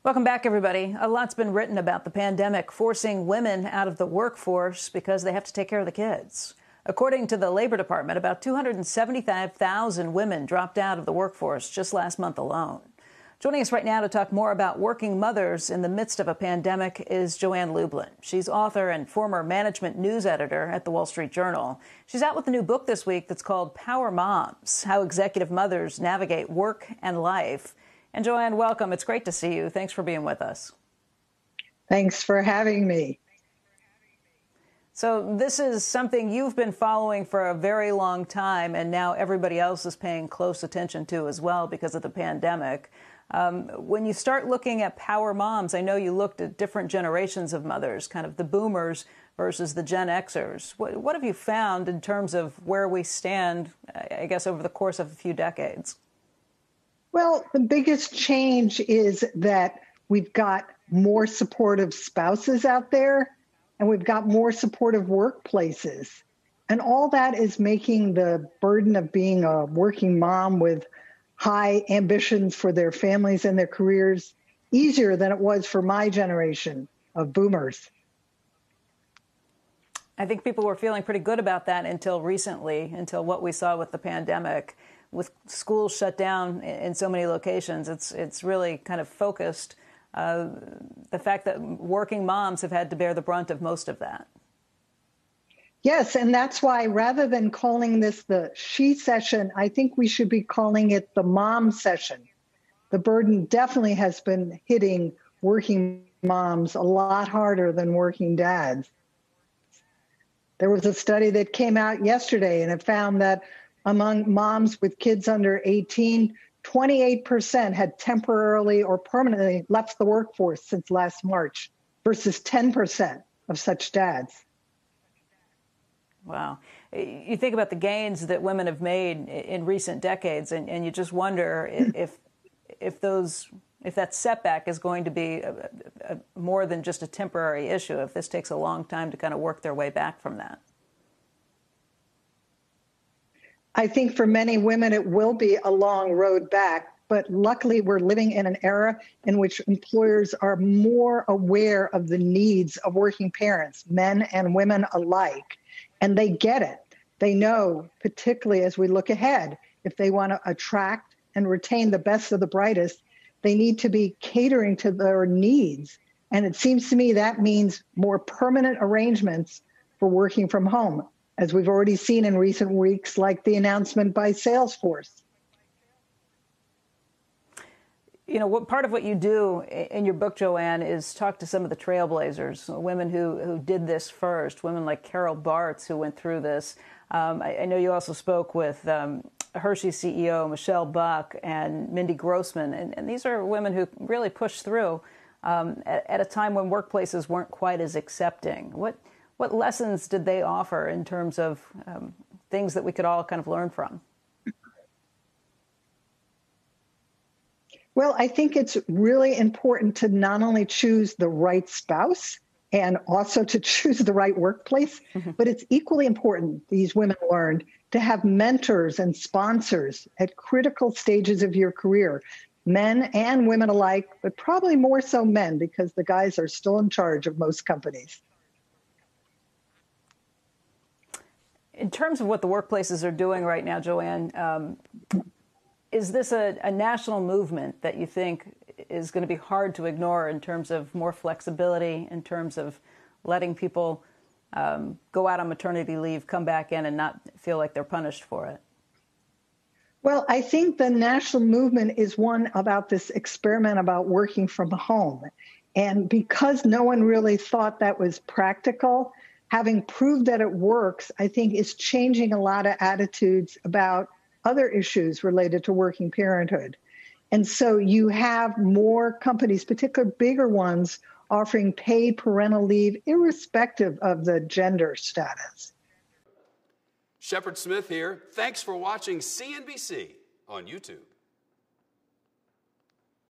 Welcome back, everybody. A lot's been written about the pandemic forcing women out of the workforce because they have to take care of the kids. According to the Labor Department, about 275,000 women dropped out of the workforce just last month alone. Joining us right now to talk more about working mothers in the midst of a pandemic is Joanne Lublin. She's author and former management news editor at the Wall Street Journal. She's out with a new book this week that's called Power Moms: How Executive Mothers Navigate Work and Life. And Joanne, welcome. It's great to see you. Thanks for being with us. Thanks for having me. So this is something you've been following for a very long time, and now everybody else is paying close attention to as well because of the pandemic. When you start looking at Power Moms, I know you looked at different generations of mothers, kind of the boomers versus the Gen Xers. What have you found in terms of where we stand, I guess, over the course of a few decades? Well, the biggest change is that we've got more supportive spouses out there, and we've got more supportive workplaces. And all that is making the burden of being a working mom with high ambitions for their families and their careers easier than it was for my generation of boomers. I think people were feeling pretty good about that until recently, until what we saw with the pandemic. With schools shut down in so many locations, it's really kind of focused the fact that working moms have had to bear the brunt of most of that. Yes, and that's why rather than calling this the she session, I think we should be calling it the mom session. The burden definitely has been hitting working moms a lot harder than working dads. There was a study that came out yesterday, and it found that among moms with kids under 18, 28% had temporarily or permanently left the workforce since last March versus 10% of such dads. Wow. You think about the gains that women have made in recent decades, and you just wonder if that setback is going to be more than just a temporary issue, if this takes a long time to kind of work their way back from that. I think for many women, it will be a long road back, but luckily we're living in an era in which employers are more aware of the needs of working parents, men and women alike, and they get it. They know, particularly as we look ahead, if they want to attract and retain the best of the brightest, they need to be catering to their needs. And it seems to me that means more permanent arrangements for working from home, as we've already seen in recent weeks, like the announcement by Salesforce. You know, what part of what you do in your book, Joanne, is talk to some of the trailblazers, women who did this first, women like Carol Bartz, who went through this. I know you also spoke with Hershey CEO Michelle Buck and Mindy Grossman, and these are women who really pushed through at a time when workplaces weren't quite as accepting. What lessons did they offer in terms of things that we could all kind of learn from? Well, I think it's really important to not only choose the right spouse and also to choose the right workplace, but it's equally important, these women learned, to have mentors and sponsors at critical stages of your career, men and women alike, but probably more so men because the guys are still in charge of most companies. In terms of what the workplaces are doing right now, Joanne, is this a national movement that you think is going to be hard to ignore in terms of more flexibility, in terms of letting people go out on maternity leave, come back in, and not feel like they're punished for it? Well, I think the national movement is one about this experiment about working from home. And because no one really thought that was practical, having proved that it works, I think is changing a lot of attitudes about other issues related to working parenthood. And so you have more companies, particularly bigger ones, offering paid parental leave irrespective of the gender status. Shepard Smith here. Thanks for watching CNBC on YouTube.